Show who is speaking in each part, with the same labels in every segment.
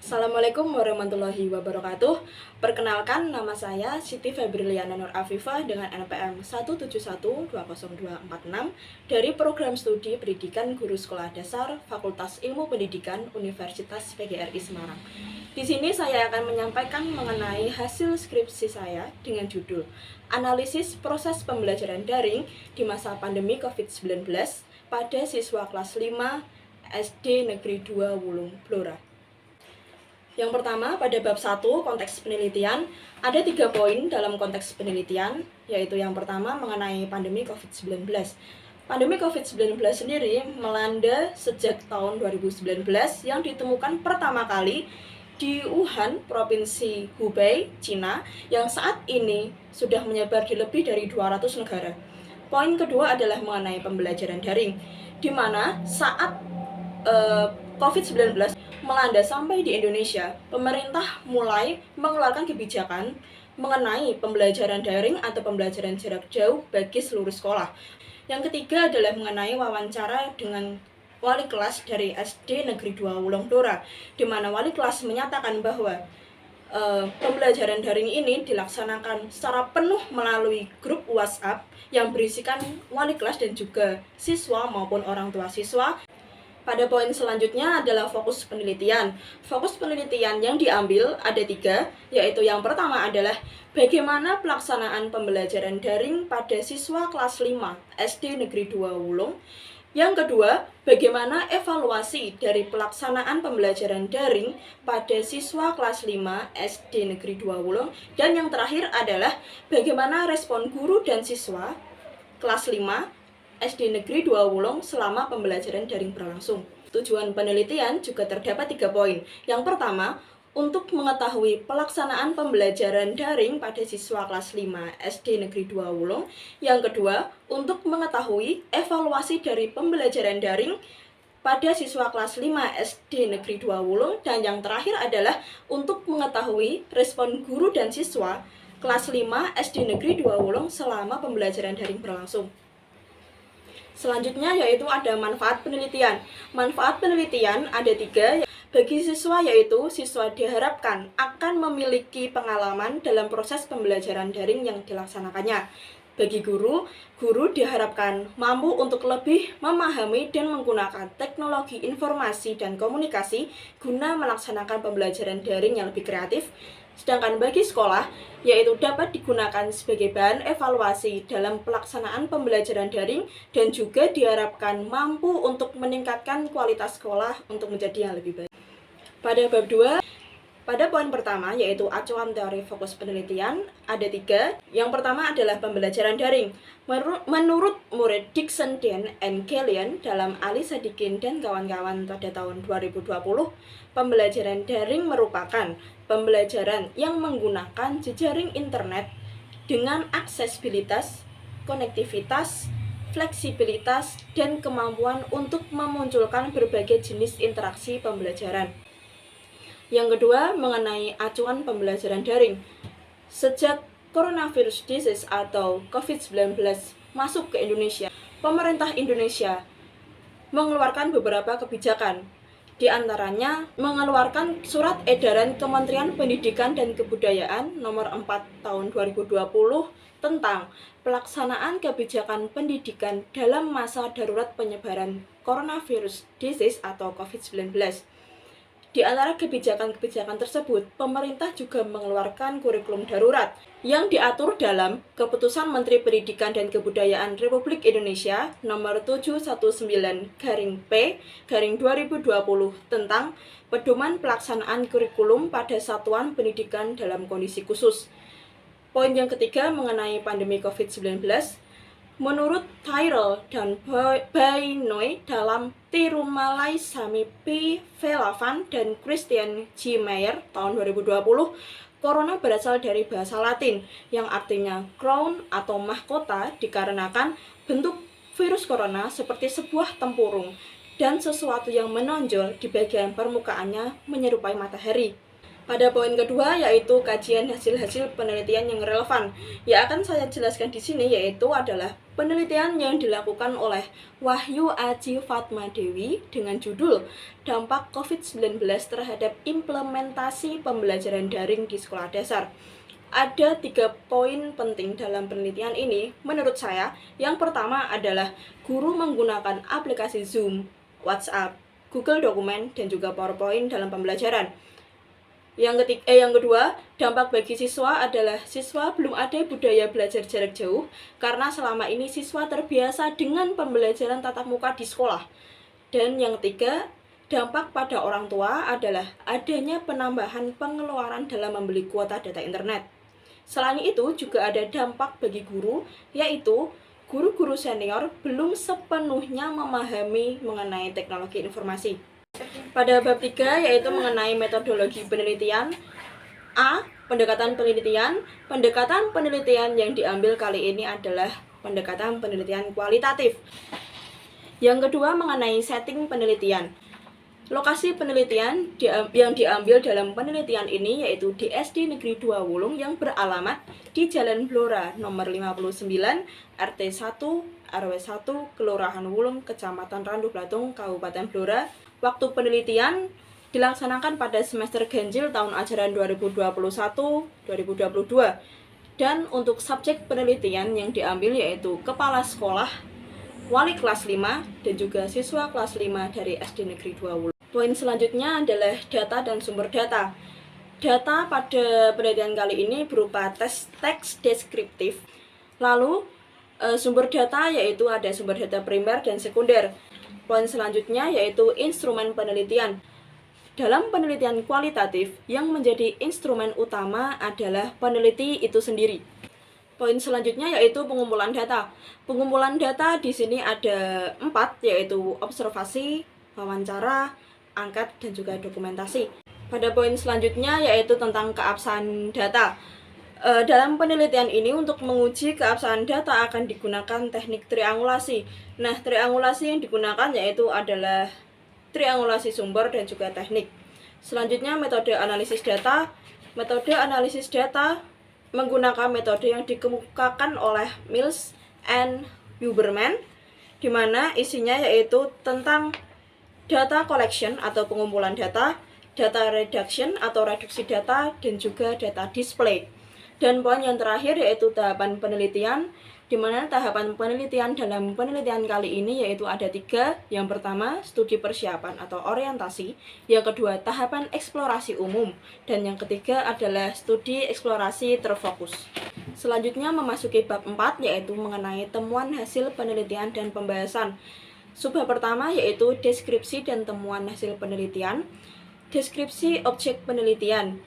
Speaker 1: Assalamualaikum warahmatullahi wabarakatuh. Perkenalkan, nama saya Siti Febriliana Nur Afifah dengan NPM 1712026 dari Program Studi Pendidikan Guru Sekolah Dasar Fakultas Ilmu Pendidikan Universitas PGRI Semarang. Di sini saya akan menyampaikan mengenai hasil skripsi saya dengan judul Analisis Proses Pembelajaran Daring di Masa Pandemi COVID-19 pada Siswa Kelas 5 SD Negeri 2 Wulung Blora. Yang pertama, pada bab 1 konteks penelitian, ada 3 poin dalam konteks penelitian, yaitu yang pertama mengenai pandemi COVID-19. Pandemi COVID-19 sendiri melanda sejak tahun 2019 yang ditemukan pertama kali di Wuhan, Provinsi Hubei, Cina, yang saat ini sudah menyebar di lebih dari 200 negara. Poin kedua adalah mengenai pembelajaran daring, di mana saat COVID-19 melanda sampai di Indonesia, pemerintah mulai mengeluarkan kebijakan mengenai pembelajaran daring atau pembelajaran jarak jauh bagi seluruh sekolah. Yang ketiga adalah mengenai wawancara dengan wali kelas dari SD Negeri 2 Wulung Blora, di mana wali kelas menyatakan bahwa pembelajaran daring ini dilaksanakan secara penuh melalui grup WhatsApp yang berisikan wali kelas dan juga siswa maupun orang tua siswa. Pada poin selanjutnya adalah fokus penelitian. Fokus penelitian yang diambil ada 3, yaitu yang pertama adalah bagaimana pelaksanaan pembelajaran daring pada siswa kelas 5 SD Negeri 2 Wulung. Yang kedua, bagaimana evaluasi dari pelaksanaan pembelajaran daring pada siswa kelas 5 SD Negeri 2 Wulung. Dan yang terakhir adalah bagaimana respon guru dan siswa kelas 5 SD Negeri 2 Wulung selama pembelajaran daring berlangsung. Tujuan penelitian juga terdapat 3 poin. Yang pertama, untuk mengetahui pelaksanaan pembelajaran daring pada siswa kelas 5 SD Negeri 2 Wulung. Yang kedua, untuk mengetahui evaluasi dari pembelajaran daring pada siswa kelas 5 SD Negeri 2 Wulung. Dan yang terakhir adalah untuk mengetahui respon guru dan siswa kelas 5 SD Negeri 2 Wulung selama pembelajaran daring berlangsung. Selanjutnya yaitu ada manfaat penelitian. Manfaat penelitian ada 3. Bagi siswa yaitu siswa diharapkan akan memiliki pengalaman dalam proses pembelajaran daring yang dilaksanakannya. Bagi guru diharapkan mampu untuk lebih memahami dan menggunakan teknologi informasi dan komunikasi guna melaksanakan pembelajaran daring yang lebih kreatif. Sedangkan bagi sekolah, yaitu dapat digunakan sebagai bahan evaluasi dalam pelaksanaan pembelajaran daring dan juga diharapkan mampu untuk meningkatkan kualitas sekolah untuk menjadi yang lebih baik. Pada bab 2, pada poin pertama yaitu acuan teori fokus penelitian ada 3. Yang pertama adalah pembelajaran daring. Menurut murid Dixon, Dan, and Killian dalam Ali Sadikin dan kawan-kawan pada tahun 2020, pembelajaran daring merupakan pembelajaran yang menggunakan jejaring internet dengan aksesibilitas, konektivitas, fleksibilitas, dan kemampuan untuk memunculkan berbagai jenis interaksi pembelajaran. Yang kedua, mengenai acuan pembelajaran daring. Sejak coronavirus disease atau COVID-19 masuk ke Indonesia, pemerintah Indonesia mengeluarkan beberapa kebijakan. Di antaranya mengeluarkan surat edaran Kementerian Pendidikan dan Kebudayaan nomor 4 tahun 2020 tentang pelaksanaan kebijakan pendidikan dalam masa darurat penyebaran coronavirus disease atau COVID-19. Di antara kebijakan-kebijakan tersebut, pemerintah juga mengeluarkan kurikulum darurat yang diatur dalam Keputusan Menteri Pendidikan dan Kebudayaan Republik Indonesia nomor 719-P-2020 tentang pedoman pelaksanaan kurikulum pada satuan pendidikan dalam kondisi khusus. Poin yang ketiga mengenai pandemi COVID-19. Menurut Tyrell dan Bainoy dalam Tirumalai Sami P. Velavan dan Christian G. Meyer tahun 2020, corona berasal dari bahasa Latin yang artinya crown atau mahkota dikarenakan bentuk virus corona seperti sebuah tempurung dan sesuatu yang menonjol di bagian permukaannya menyerupai matahari. Pada poin kedua yaitu kajian hasil-hasil penelitian yang relevan. Yang akan saya jelaskan di sini yaitu adalah penelitian yang dilakukan oleh Wahyu Aji Fatma Dewi dengan judul Dampak COVID-19 terhadap implementasi pembelajaran daring di sekolah dasar. Ada 3 poin penting dalam penelitian ini menurut saya. Yang pertama adalah guru menggunakan aplikasi Zoom, WhatsApp, Google Dokumen, dan juga PowerPoint dalam pembelajaran. Yang kedua, dampak bagi siswa adalah siswa belum ada budaya belajar jarak jauh karena selama ini siswa terbiasa dengan pembelajaran tatap muka di sekolah. Dan yang ketiga, dampak pada orang tua adalah adanya penambahan pengeluaran dalam membeli kuota data internet. Selain itu, juga ada dampak bagi guru, yaitu guru-guru senior belum sepenuhnya memahami mengenai teknologi informasi. Pada bab 3 yaitu mengenai metodologi penelitian. A. Pendekatan penelitian. Pendekatan penelitian yang diambil kali ini adalah pendekatan penelitian kualitatif. Yang kedua mengenai setting penelitian. Lokasi penelitian yang diambil dalam penelitian ini yaitu di SD Negeri 2 Wulung yang beralamat di Jalan Blora nomor 59, RT 1, RW 1, Kelurahan Wulung, Kecamatan Randu Blatung, Kabupaten Blora. Waktu penelitian dilaksanakan pada semester ganjil tahun ajaran 2021-2022. Dan untuk subjek penelitian yang diambil yaitu kepala sekolah, wali kelas 5, dan juga siswa kelas 5 dari SD Negeri 2 Wulung. Poin selanjutnya adalah data dan sumber data. Data pada penelitian kali ini berupa teks deskriptif. Lalu sumber data yaitu ada sumber data primer dan sekunder. Poin selanjutnya yaitu instrumen penelitian. Dalam penelitian kualitatif, yang menjadi instrumen utama adalah peneliti itu sendiri. Poin selanjutnya yaitu pengumpulan data. Pengumpulan data di sini ada 4, yaitu observasi, wawancara, angket, dan juga dokumentasi. Pada poin selanjutnya yaitu tentang keabsahan data. Dalam penelitian ini untuk menguji keabsahan data akan digunakan teknik triangulasi. Nah, triangulasi yang digunakan yaitu adalah triangulasi sumber dan juga teknik. Selanjutnya metode analisis data. Metode analisis data menggunakan metode yang dikemukakan oleh Mills and Huberman, di mana isinya yaitu tentang data collection atau pengumpulan data, data reduction atau reduksi data, dan juga data display. Dan poin yang terakhir yaitu tahapan penelitian, di mana tahapan penelitian dalam penelitian kali ini yaitu ada 3. Yang pertama, studi persiapan atau orientasi. Yang kedua, tahapan eksplorasi umum. Dan yang ketiga adalah studi eksplorasi terfokus. Selanjutnya memasuki bab 4 yaitu mengenai temuan hasil penelitian dan pembahasan. Subbab pertama yaitu deskripsi dan temuan hasil penelitian. Deskripsi objek penelitian.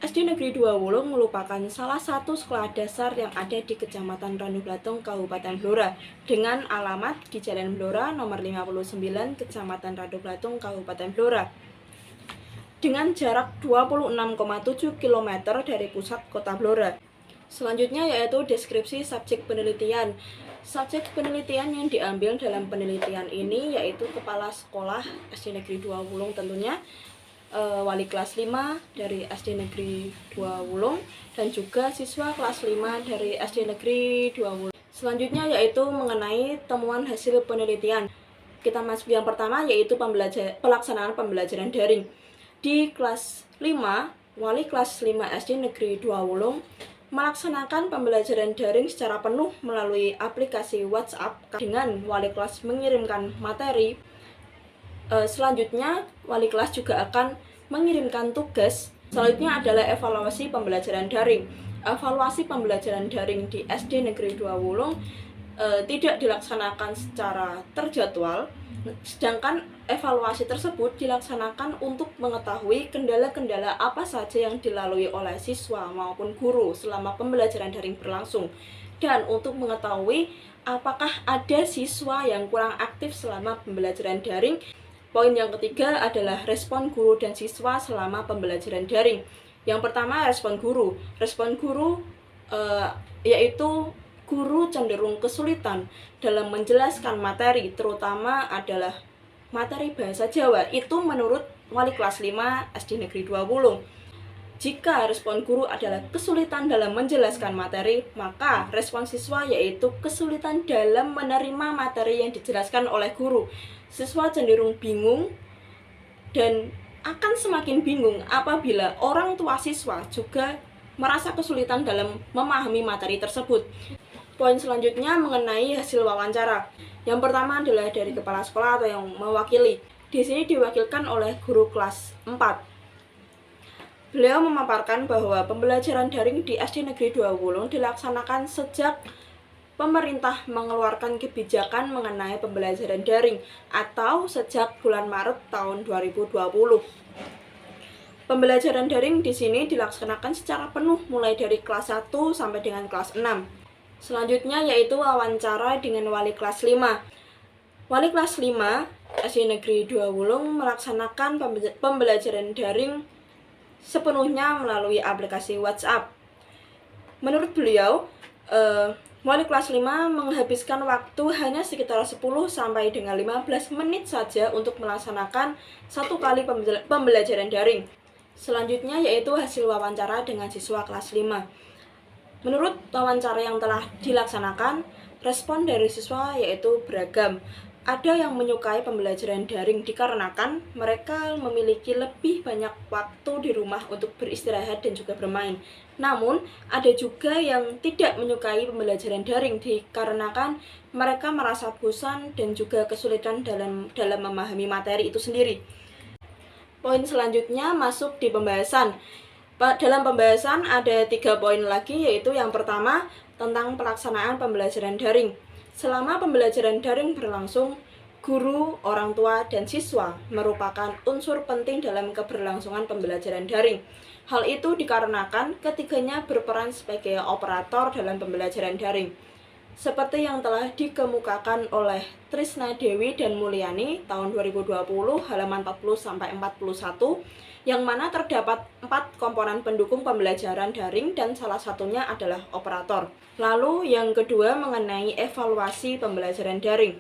Speaker 1: SD Negeri 2 Wulung merupakan salah satu sekolah dasar yang ada di Kecamatan Randu Blatung, Kabupaten Blora, dengan alamat di Jalan Blora nomor 59, Kecamatan Randu Blatung, Kabupaten Blora, dengan jarak 26,7 km dari pusat kota Blora. Selanjutnya yaitu deskripsi subjek penelitian. Subjek penelitian yang diambil dalam penelitian ini yaitu kepala sekolah SD Negeri 2 Wulung tentunya, wali kelas 5 dari SD Negeri 2 Wulung, dan juga siswa kelas 5 dari SD Negeri 2 Wulung. Selanjutnya yaitu mengenai temuan hasil penelitian. Kita masuk yang pertama yaitu pelaksanaan pembelajaran daring. Di kelas 5, wali kelas 5 SD Negeri 2 Wulung melaksanakan pembelajaran daring secara penuh melalui aplikasi WhatsApp dengan wali kelas mengirimkan materi. Selanjutnya, wali kelas juga akan mengirimkan tugas. Selanjutnya adalah evaluasi pembelajaran daring. Evaluasi pembelajaran daring di SD Negeri 2 Wulung tidak dilaksanakan secara terjadwal, sedangkan evaluasi tersebut dilaksanakan untuk mengetahui kendala-kendala apa saja yang dilalui oleh siswa maupun guru selama pembelajaran daring berlangsung, dan untuk mengetahui apakah ada siswa yang kurang aktif selama pembelajaran daring. Poin yang ketiga adalah respon guru dan siswa selama pembelajaran daring. Yang pertama, respon guru. Respon guru yaitu guru cenderung kesulitan dalam menjelaskan materi, terutama adalah materi bahasa Jawa. Itu menurut wali kelas 5 SD Negeri 2 Wulung. Jika respon guru adalah kesulitan dalam menjelaskan materi, maka respon siswa yaitu kesulitan dalam menerima materi yang dijelaskan oleh guru. Siswa cenderung bingung dan akan semakin bingung apabila orang tua siswa juga merasa kesulitan dalam memahami materi tersebut. Poin selanjutnya mengenai hasil wawancara. Yang pertama adalah dari kepala sekolah atau yang mewakili. Di sini diwakilkan oleh guru kelas 4. Beliau memaparkan bahwa pembelajaran daring di SD Negeri 2 Wulung dilaksanakan sejak pemerintah mengeluarkan kebijakan mengenai pembelajaran daring atau sejak bulan Maret tahun 2020. Pembelajaran daring di sini dilaksanakan secara penuh mulai dari kelas 1 sampai dengan kelas 6. Selanjutnya yaitu wawancara dengan wali kelas 5. Wali kelas 5 SD Negeri 2 Wulung melaksanakan pembelajaran daring sepenuhnya melalui aplikasi WhatsApp. Menurut beliau, wali kelas 5 menghabiskan waktu hanya sekitar 10 sampai dengan 15 menit saja untuk melaksanakan satu kali pembelajaran daring. Selanjutnya yaitu hasil wawancara dengan siswa kelas 5. Menurut wawancara yang telah dilaksanakan, respon dari siswa yaitu beragam. Ada yang menyukai pembelajaran daring dikarenakan mereka memiliki lebih banyak waktu di rumah untuk beristirahat dan juga bermain. Namun, ada juga yang tidak menyukai pembelajaran daring dikarenakan mereka merasa bosan dan juga kesulitan dalam memahami materi itu sendiri. Poin selanjutnya masuk di pembahasan. Dalam pembahasan ada 3 poin lagi, yaitu yang pertama tentang pelaksanaan pembelajaran daring. Selama pembelajaran daring berlangsung, guru, orang tua, dan siswa merupakan unsur penting dalam keberlangsungan pembelajaran daring. Hal itu dikarenakan ketiganya berperan sebagai operator dalam pembelajaran daring. Seperti yang telah dikemukakan oleh Trisna Dewi dan Mulyani tahun 2020 halaman 40-41, yang mana terdapat 4 komponen pendukung pembelajaran daring dan salah satunya adalah operator. Lalu yang kedua mengenai evaluasi pembelajaran daring.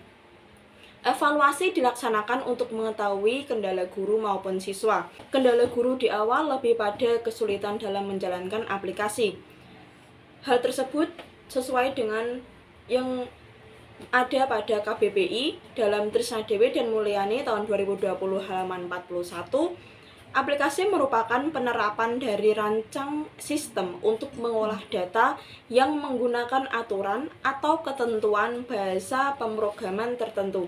Speaker 1: Evaluasi dilaksanakan untuk mengetahui kendala guru maupun siswa. Kendala guru di awal lebih pada kesulitan dalam menjalankan aplikasi. Hal tersebut sesuai dengan yang ada pada KBBI dalam Trisna Dewi dan Mulyani tahun 2020 halaman 41. Aplikasi merupakan penerapan dari rancang sistem untuk mengolah data yang menggunakan aturan atau ketentuan bahasa pemrograman tertentu.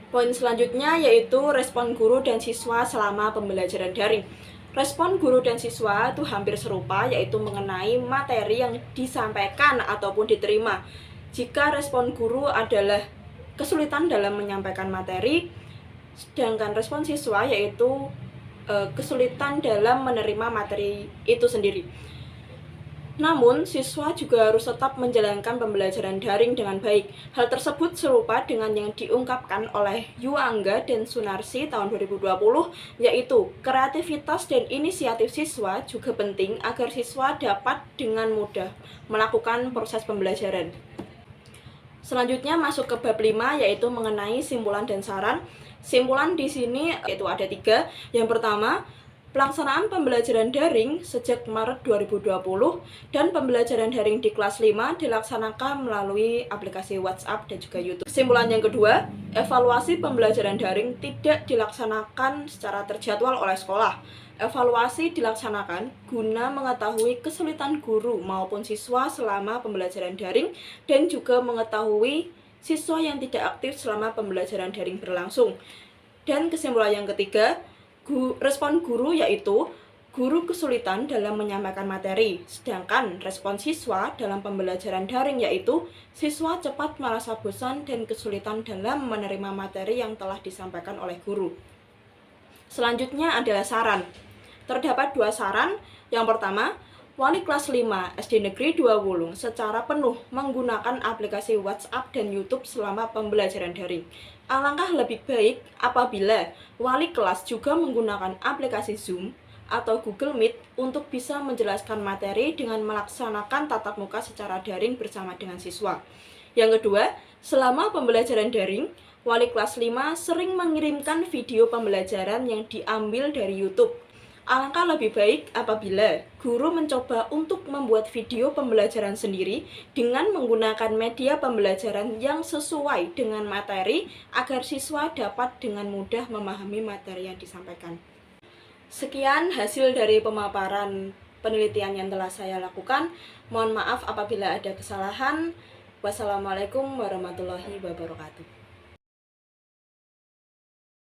Speaker 1: Poin selanjutnya yaitu respon guru dan siswa selama pembelajaran daring. Respon guru dan siswa itu hampir serupa, yaitu mengenai materi yang disampaikan ataupun diterima. Jika respon guru adalah kesulitan dalam menyampaikan materi, sedangkan respon siswa yaitu kesulitan dalam menerima materi itu sendiri. Namun, siswa juga harus tetap menjalankan pembelajaran daring dengan baik. Hal tersebut serupa dengan yang diungkapkan oleh Yuangga dan Sunarsi tahun 2020, yaitu kreativitas dan inisiatif siswa juga penting agar siswa dapat dengan mudah melakukan proses pembelajaran. Selanjutnya masuk ke bab 5, yaitu mengenai simpulan dan saran. Simpulan di sini yaitu ada 3. Yang pertama, pelaksanaan pembelajaran daring sejak Maret 2020 dan pembelajaran daring di kelas 5 dilaksanakan melalui aplikasi WhatsApp dan juga YouTube. Kesimpulan yang kedua, evaluasi pembelajaran daring tidak dilaksanakan secara terjadwal oleh sekolah. Evaluasi dilaksanakan guna mengetahui kesulitan guru maupun siswa selama pembelajaran daring dan juga mengetahui siswa yang tidak aktif selama pembelajaran daring berlangsung. Dan kesimpulan yang ketiga, respon guru yaitu guru kesulitan dalam menyampaikan materi, sedangkan respon siswa dalam pembelajaran daring yaitu siswa cepat merasa bosan dan kesulitan dalam menerima materi yang telah disampaikan oleh guru. Selanjutnya adalah saran. Terdapat 2 saran. Yang pertama, wali kelas 5 SD Negeri 2 Wulung secara penuh menggunakan aplikasi WhatsApp dan YouTube selama pembelajaran daring. Alangkah lebih baik apabila wali kelas juga menggunakan aplikasi Zoom atau Google Meet untuk bisa menjelaskan materi dengan melaksanakan tatap muka secara daring bersama dengan siswa. Yang kedua, selama pembelajaran daring, wali kelas 5 sering mengirimkan video pembelajaran yang diambil dari YouTube. Alangkah lebih baik apabila guru mencoba untuk membuat video pembelajaran sendiri dengan menggunakan media pembelajaran yang sesuai dengan materi agar siswa dapat dengan mudah memahami materi yang disampaikan. Sekian hasil dari pemaparan penelitian yang telah saya lakukan. Mohon maaf apabila ada kesalahan. Wassalamualaikum warahmatullahi wabarakatuh.